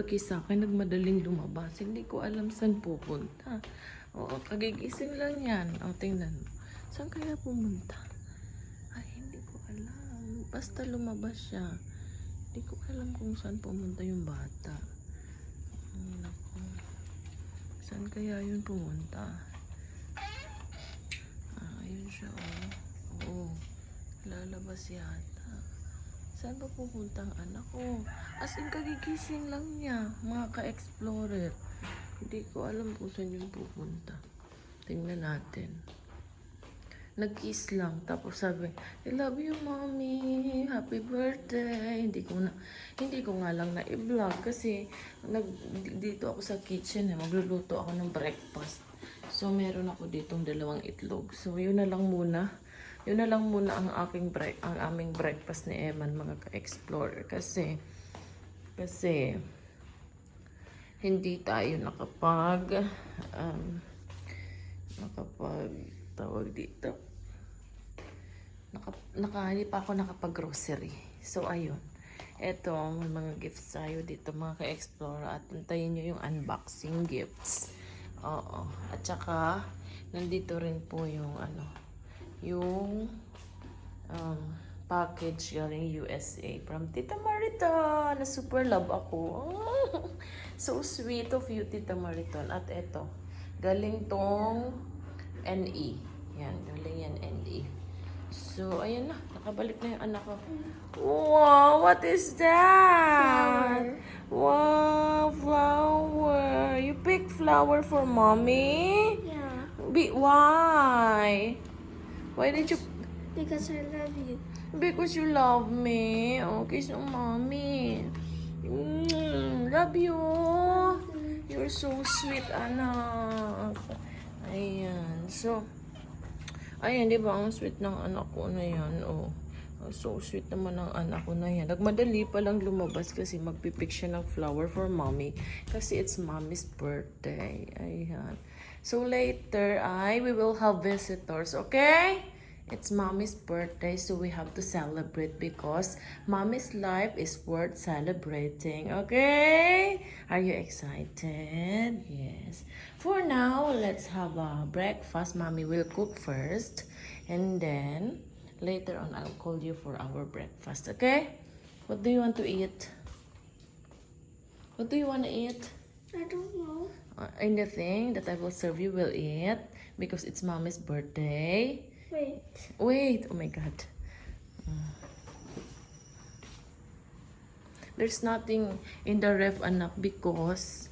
nagka-kiss sa akin, nagmadaling lumabas. Hindi ko alam saan pupunta. Oo, kagigising lang yan. O, tingnan mo. Saan kaya pumunta? Ay, hindi ko alam. Basta lumabas siya. Hindi ko alam kung saan pumunta yung bata. Ay, naku. Saan kaya yun pumunta? Ah, ayun siya, oh. Oo, lalabas yata. Saan ba pupunta ang anak ko? As in, kagigising lang niya, mga ka-explorer. Hindi ko alam kung saan yung pupunta. Tingnan natin. Nag-kiss lang. Tapos sabi, I love you, mommy. Happy birthday. Hindi ko nga lang na-i-vlog kasi dito ako sa kitchen. Magluluto ako ng breakfast. So, meron ako ditong 2 itlog. So, yun na lang muna. Yun na lang muna ang aming breakfast ni Eman, mga ka-explorer. Kasi hindi tayo tawag dito. Hindi pa ako nakapag-grocery. So, ayun. Eto, may mga gifts tayo dito, mga ka-explorer. At antayin nyo yung unboxing gifts. Oo. At saka, nandito rin po yung yung package galing USA from Tita Mariton na super love ako. So sweet of you, Tita Mariton. At eto, galing tong NE. Yan, galing yan NE. So, ayan na. Nakabalik na yung anak ko. Wow, what is that? Flower. Wow, flower. You pick flower for mommy? Yeah, Why? Why did you... because I love you. Because you love me. Oh, kiss ng mommy. Love you. You're so sweet, anak. Ayan. So, ayan, di ba? Ang sweet ng anak ko na yan. Oh, so sweet naman ng anak ko na yan. Nagmadali pa lang lumabas kasi magpipick siya ng flower for mommy. Kasi it's mommy's birthday. Ayan. So, later, we will have visitors, okay? It's mommy's birthday, so we have to celebrate because mommy's life is worth celebrating, okay? Are you excited? Yes. For now, let's have a breakfast. Mommy will cook first, and then later on, I'll call you for our breakfast, okay? What do you want to eat? What do you want to eat? I don't know. Anything that I will serve you will eat because it's mommy's birthday. Wait, oh my god. There's nothing in the ref, anak, because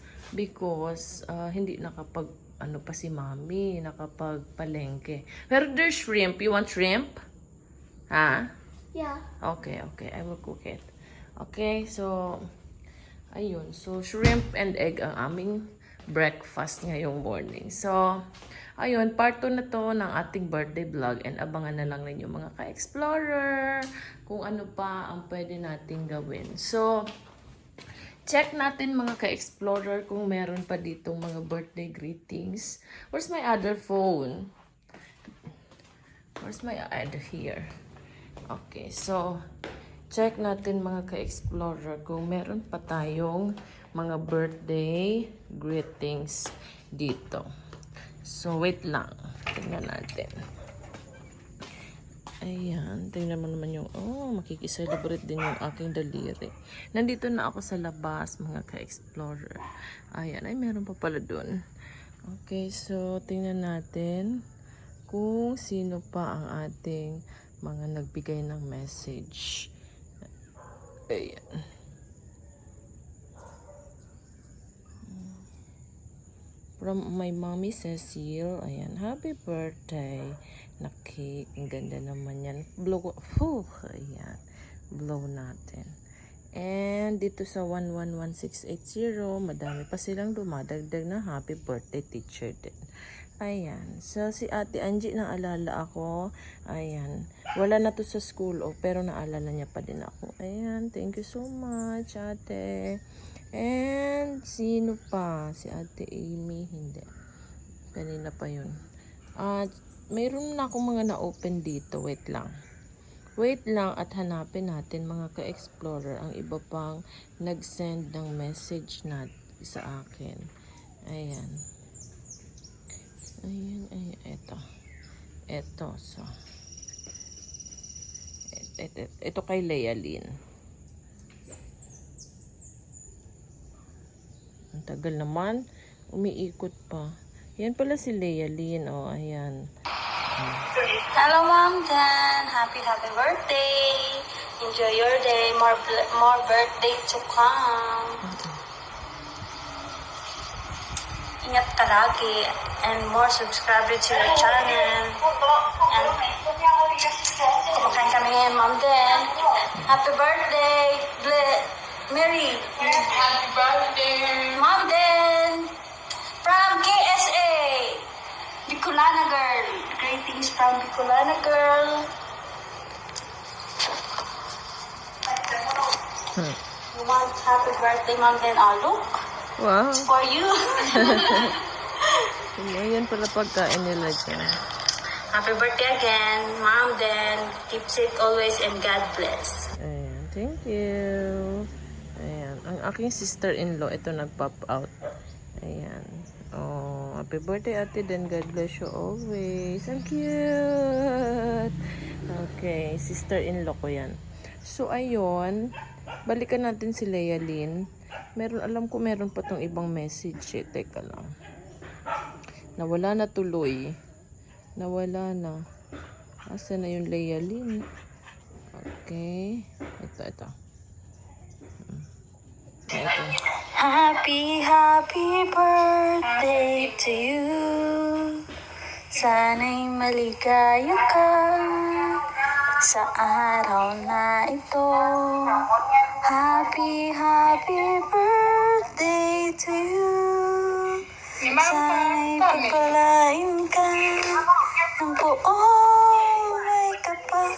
hindi nakapag pa si mommy, nakapagpalengke. Pero there's shrimp. You want shrimp? Ha? Yeah. Okay, I will cook it. Okay, so ayun. So shrimp and egg ang aming breakfast ngayong morning. So ayun, part 2 na to ng ating birthday vlog and abangan na lang ninyo mga ka-explorer kung ano pa ang pwede nating gawin. So, check natin mga ka-explorer kung meron pa ditong mga birthday greetings. Where's my other phone? Where's my other here? Okay, so check natin mga ka-explorer kung meron pa tayong mga birthday greetings dito. So, wait lang. Tingnan natin. Ayan. Tingnan mo naman yung... Oh, makikiselebrate din yung aking daliri. Nandito na ako sa labas, mga ka-explorer. Ayan. Ay, meron pa pala dun. Okay, so, tingnan natin kung sino pa ang ating mga nagbigay ng message. Ayan. From my mommy Cecile, ayan, happy birthday na cake. Ang ganda naman yan. Blow, ayan, blow natin. And dito sa 111680, madami pa silang dumadagdag na happy birthday teacher din. Ayan, so si Ate Angie naalala ako. Ayan, wala na to sa school, pero naalala niya pa din ako. Ayan, thank you so much, Ate. And sino pa? Si Ate Amy, hindi. Kanina pa yun. At mayroon na akong mga na-open dito. Wait lang. Wait lang at hanapin natin mga ka-explorer ang iba pang nag-send ng message sa akin. Ayan. Ito. So. Ito kay Leia Lynn. Ang tagal naman. Umiikot pa. Yan pala si Leia Lynn. Oh, ayan. Hello, Mom Dan. Happy birthday. Enjoy your day. More birthday to come. Ingat ka lagi. And more subscribers to your channel. And kumakain kami ngayon, Mom Dan. Happy birthday. Mary. Happy birthday. Mom Dan. From KSA. Bicolana girl. Greetings from Bicolana girl. You want happy birthday, Mom Dan? Oh, look. Wow. It's for you. Ayan pala pagkain nila dyan. Happy birthday again, Mom Dan. Keep safe always and God bless. Ayan. Thank you. Ayan. Ang aking sister-in-law, ito nag-pop out. Ayan. Oh, happy birthday, ate. Then God bless you always. Ang cute. Okay, sister-in-law ko yan. So, ayun. Balikan natin si Leia Lynn. Alam ko meron pa tong ibang message. Teka lang. Nawala na tuloy. Nawala na. Asa na yung Leia Lynn? Okay. Ito. Happy birthday to you. Sana'y maligaya ka sa araw na ito. Happy birthday to you. Sana'y pagpalain ka ng buong may kapal.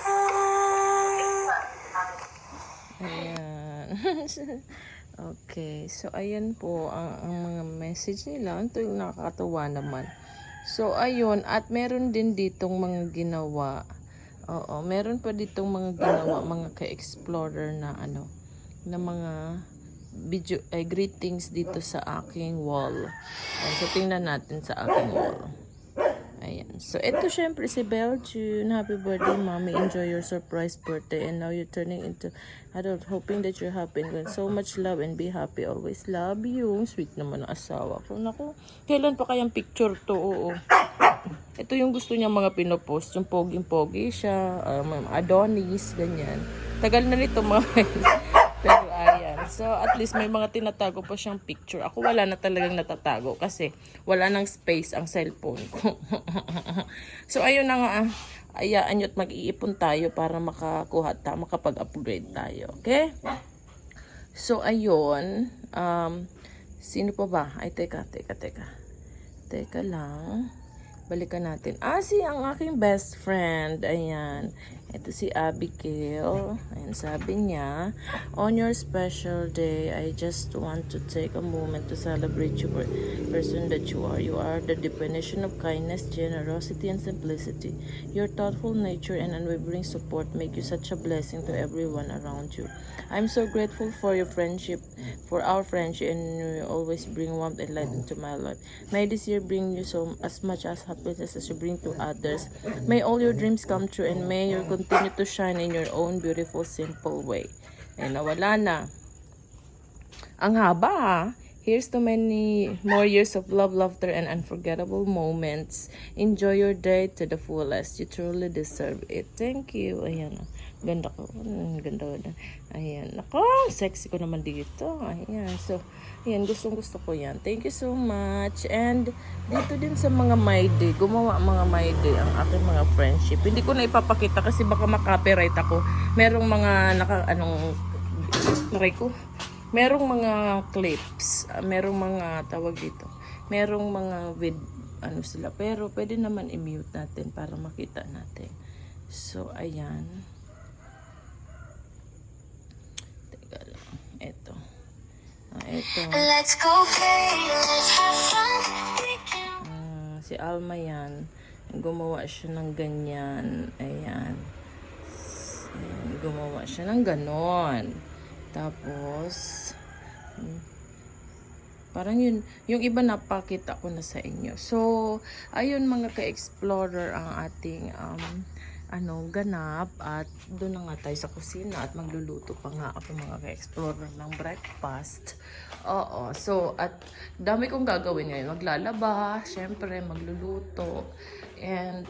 Ayan. Okay. So, ayan po ang mga message nila. Ito yung nakakatawa naman. So, ayun. At meron din ditong mga ginawa. Oo. Meron pa ditong mga ginawa, mga ka-explorer na na mga video, greetings dito sa aking wall. Ayan, so, tingnan natin sa aking wall. Ayan. So, ito syempre si Beljun. Happy birthday, mommy. Enjoy your surprise birthday. And now you're turning into adult. Hoping that you're happy and so much love and be happy. Always love you. Sweet naman ang asawa ko. Naku, kailan pa kayang picture to? Oo. Ito yung gusto niya mga pinopost. Yung poging-pogi siya. Adonis, ganyan. Tagal na nito mga pero ayan. So, at least may mga tinatago pa siyang picture. Ako wala na talagang natatago kasi wala nang space ang cellphone ko. So, ayun na nga. Ayaan nyo at mag-iipon tayo para makapag-upgrade tayo. Okay? So, ayun. Sino pa ba? Ay, teka. Teka lang. Balikan natin. Ang aking best friend. Ayan. Ito si Abigail. Ayan, sabi niya, on your special day, I just want to take a moment to celebrate you for the person that you are. You are the definition of kindness, generosity, and simplicity. Your thoughtful nature and unwavering support make you such a blessing to everyone around you. I'm so grateful for your friendship, for our friendship, and you always bring warmth and light into my life. May this year bring you as much as happiness as you bring to others. May all your dreams come true, and may your continue to shine in your own beautiful, simple way. Ay, nawala na. Ang haba ha. Here's to many more years of love, laughter, and unforgettable moments. Enjoy your day to the fullest. You truly deserve it. Thank you. Ayan. Ganda ko. Ganda. Ayan. Ako, sexy ko naman dito. Ayan. So, ayan. Gustong gusto ko yan. Thank you so much. And dito din sa mga my day, gumawa mga my day ang aking mga friendship. Hindi ko na ipapakita kasi baka makopyright ako. Merong mga merong mga clips, merong mga tawag dito. Merong mga sila, pero pwede naman i-mute natin para makita natin. So, ayan. Teka lang. Ito. Let's go play, let's have fun. Si Alma yan. Gumawa siya ng ganyan. Ayan. Gumawa siya ng ganon. Tapos, parang yun, yung iba napakita ko na sa inyo. So, ayun mga ka-explorer ang ating ganap, at doon na nga tayo sa kusina at magluluto pa nga ako mga ka-explorer ng breakfast. Oo, so at dami kong gagawin ngayon. Maglalaba, syempre magluluto, and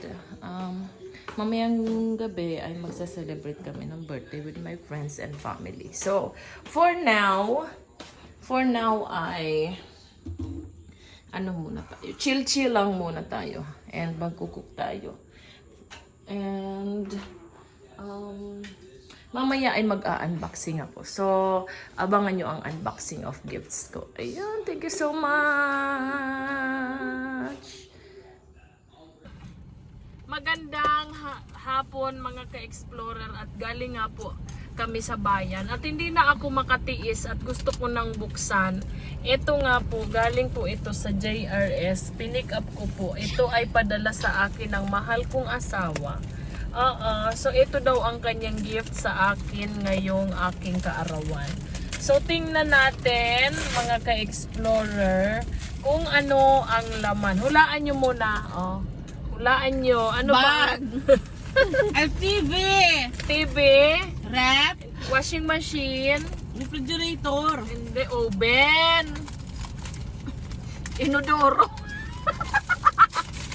mamayang gabi ay magsa-celebrate kami ng birthday with my friends and family. So, for now ay muna tayo. Chill lang muna tayo. And magkukuk tayo. And mamaya ay mag-unboxing ako. So, abangan nyo ang unboxing of gifts ko. Ayan, thank you so much! Magandang hapon mga ka-explorer, at galing nga po kami sa bayan. At hindi na ako makatiis at gusto ko nang buksan. Ito nga po, galing po ito sa JRS. Pinick up ko po. Ito ay padala sa akin ng mahal kong asawa. So ito daw ang kanyang gift sa akin ngayong aking kaarawan. So tingnan natin mga ka-explorer kung ano ang laman. Hulaan nyo muna. Hulaan nyo. Ano ba? TV, TV, rep, washing machine, refrigerator, hindi, oven, inodoro.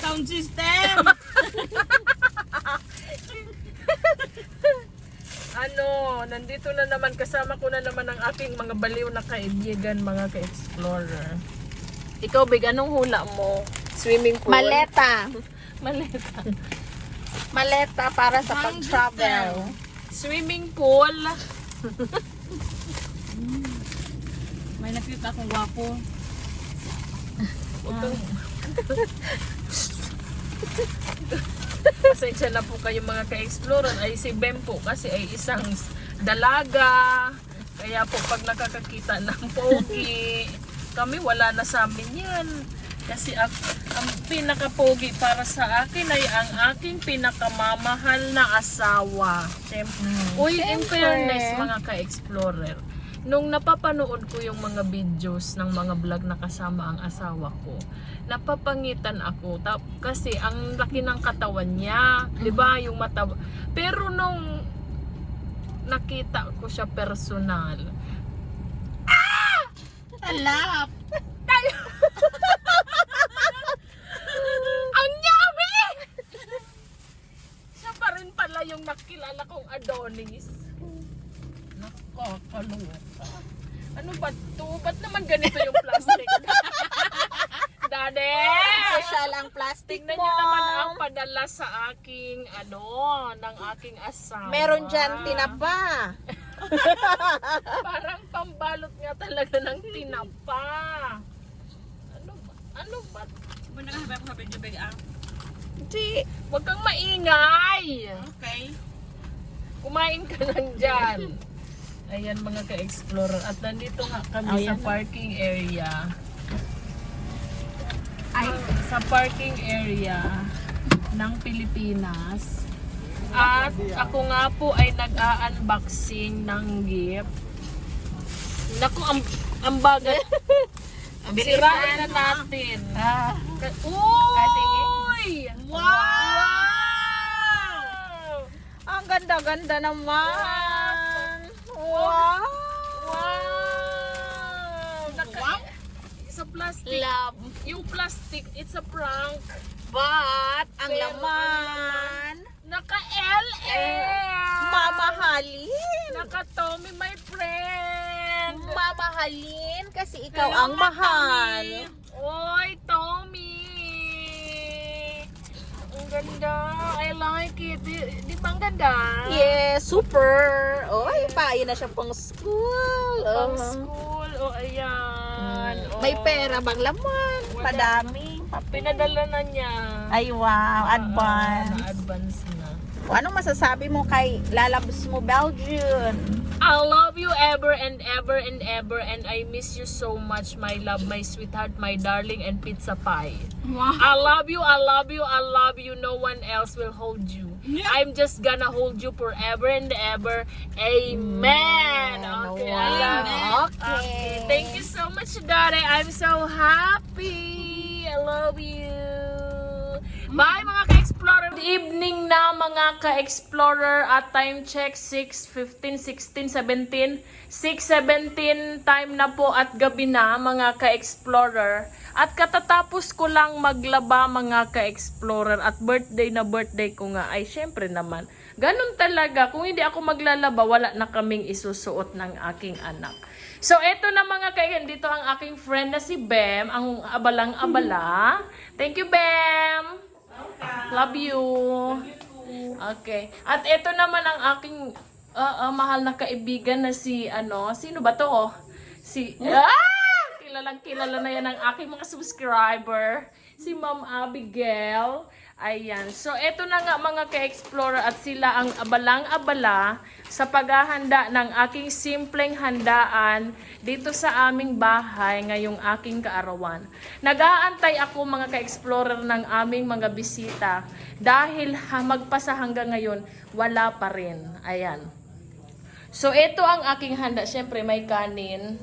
sound system. Nandito na naman, kasama ko na naman ang aking mga baliw na kaibigan, mga ka-explorer. Ikaw, Big, anong hula mo? Swimming pool? Maleta. Maleta. Maleta para sa pag-travel. Swimming pool. May nakita akong gwapo. Pasensya na po kayo mga ka-explorer. Ay si Bem po kasi ay isang dalaga. Kaya po pag nakakakita ng pogi, kami wala na sa amin yan. Kasi ang pinaka-pogi para sa akin ay ang aking pinakamamahal na asawa. Siyempre. Uy, in fairness mga ka-explorer, nung napapanood ko yung mga videos ng mga vlog na kasama ang asawa ko, napapangitan ako. Kasi ang laki ng katawan niya, di ba? Yung mata. Pero nung nakita ko siya personal, Talap. ang yummy! Siya pa rin pala yung nakilala kong Adonis. Nakakaloka. Ano ba to? Ba't naman ganito yung plastic? Daddy! Social ang plastic Tingnan mo. nyo naman ang padala sa aking, ng aking asawa. Meron dyan tinapa. Parang pambalot nga talaga ng tinapa. Ano ba? Muna ka sabi ko sa video big ang. Hindi. Huwag kang maingay. Okay. Kumain ka lang dyan. Ayan mga ka-explorer. At nandito nga kami sa parking area. Sa parking area ng Pilipinas. At ako nga po ay nag-a-unboxing ng gift. Naku, ang bagat. Sirain na natin. Uy! Wow! Ang ganda-ganda naman. Wow! Wow! Sa plastic. Love. Yung plastic, it's a prank. But, ang Pero laman, Naka-LM! mamahalin. Naka-Tommy, my friend! Mamahalin kasi ikaw Hello, ang mahal. Tommy. Oy, Tommy! Ang ganda. I like it. Di ba ang ganda? Yes, super. Oy, payo na siya pang school. Pang Oh. school. O, ayan. Oh. May pera bang laman? Wala. Padami. Pinadala na niya. Ay, wow. Advance. Advance na. Anong masasabi mo kay lalabs mo, Belgian? I love you ever and ever and ever, and I miss you so much, my love, my sweetheart, my darling, and pizza pie. Wow. I love you, I love you, I love you. No one else will hold you. Yeah. I'm just gonna hold you forever and ever. Amen. Okay, I love you. Okay. Thank you so much, Daddy. I'm so happy. I love you. Bye, mga ka-explorer. Good evening na, mga ka-explorer. At time check, 6:15, 16, 17. 6:17 time na po at gabi na, mga ka-explorer. At katatapos ko lang maglaba, mga ka-explorer. At birthday na birthday ko nga. Ay, syempre naman. Ganun talaga. Kung hindi ako maglalaba, wala na kaming isusuot ng aking anak. So, eto na mga kaigan. Dito ang aking friend na si Bem. Ang abalang-abala. Thank you, Bem. Love you. Okay. At eto naman ang aking mahal na kaibigan na si, sino ba to? Kilalang kilala na yan ang aking mga subscriber. Si Ma'am Abigail. Ayan. So, eto na nga mga ka-explorer at sila ang abalang-abala sa paghahanda ng aking simpleng handaan dito sa aming bahay ngayong aking kaarawan. Nag-aantay ako mga ka-explorer ng aming mga bisita dahil magpasa hanggang ngayon wala pa rin. Ayan. So, ito ang aking handa. Siyempre, may kanin.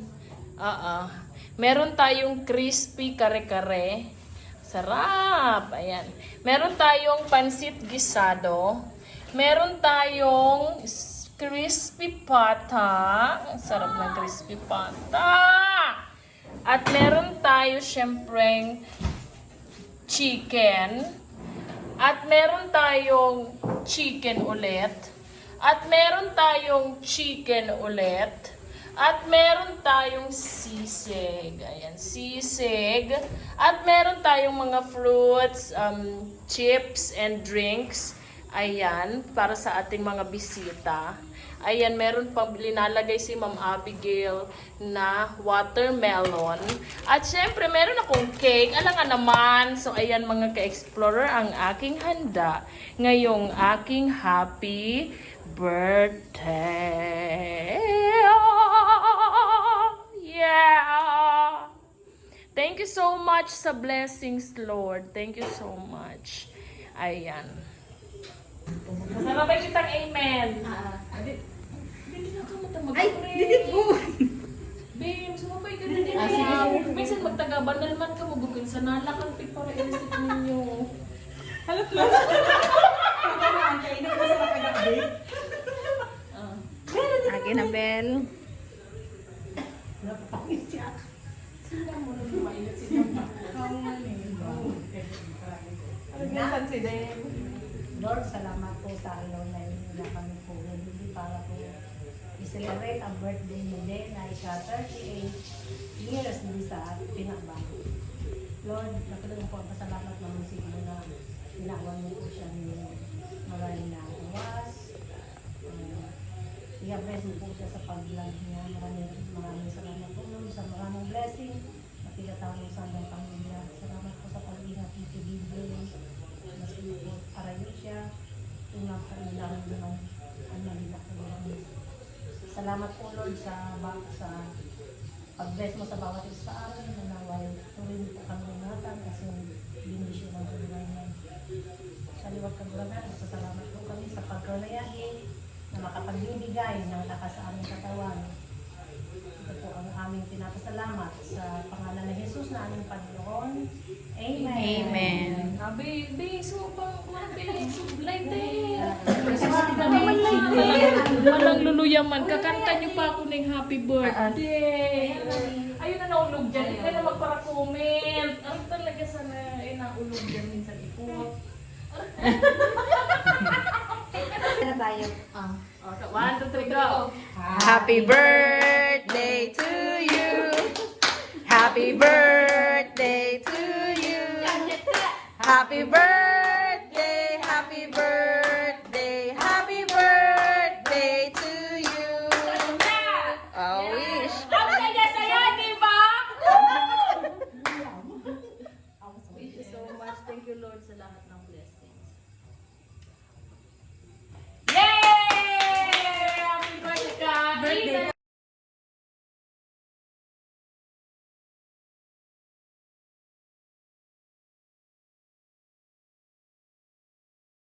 Meron tayong crispy kare-kare. Sarap! Ayan. Meron tayong pansit gisado. Meron tayong crispy pata. Sarap ng crispy pata. At meron tayo syempreng chicken. At meron tayong chicken ulit. At meron tayong chicken ulit. At meron tayong sisig. Ayan, sisig. At meron tayong mga fruits, chips, and drinks. Ayan, para sa ating mga bisita. Ayan, meron pang linalagay si Ma'am Abigail na watermelon. At syempre, meron akong cake. Alangan naman. So, ayan mga ka-explorer, ang aking handa ngayong aking happy birthday. Yeah. Thank you so much sa blessings, Lord. Thank you so much. Ayan. Masarap kitang amen. Hindi na ka matamag. Ay, didit mo. Bim, sumabay ka din. Minsan magtaga-banal man ka, mabukin sa nalakang pig para inisip ninyo. Halat lang. Kainom ko sa nakagabi. Akin na, Bel. Napapangit siya. Sila mo na lumayot sila. Naglasan si Den. Lord, salamat po sa araw na yun na kami po hindi para po i-celebrate ang birthday ni Den na ika-38 years din sa pinakbang. Lord, napatuloy po ang pasalamat ng musik mo na ginawa niyo po siya ni maraming na awas. I-bless mo po siya sa pag-vlog niya. Maraming salamat po Lord sa maraming blessing na pinatawag sa hanggang pamilya. Salamat po sa pag-ingat ni Video. Mas po arayin siya. Tunang kailangan naman ang nalilak ko. Salamat po Lord sa pag-bless mo sa bawat isa sa amin na naway tuloy po kami ingatan kasi binisyo ng buhay niya. Sa liwag kaguragan, salamat po kami sa pagkalayahin na makapagbibigay ng lakas sa aming katawan. Ito po ang aming pinapasalamat sa pangalan ng Jesus na aming Panginoon. Amen. Amen. Baby, supang baby, sublay din. Amen. Walang luluyaman. Kakanta niyo pa ako ng happy birthday. Ayun na naulog dyan. Hindi na magpara-comment. Ang talaga sana naulog dyan minsan ipot. Na tayo. 1, 2, 3, go! Happy birthday to you. Happy birthday to you. Happy birthday, happy birthday, happy birthday to you. Oh, wish. Ang kaya sa'yo, di ba? Thank you so much. Thank you, Lord, sa lahat ng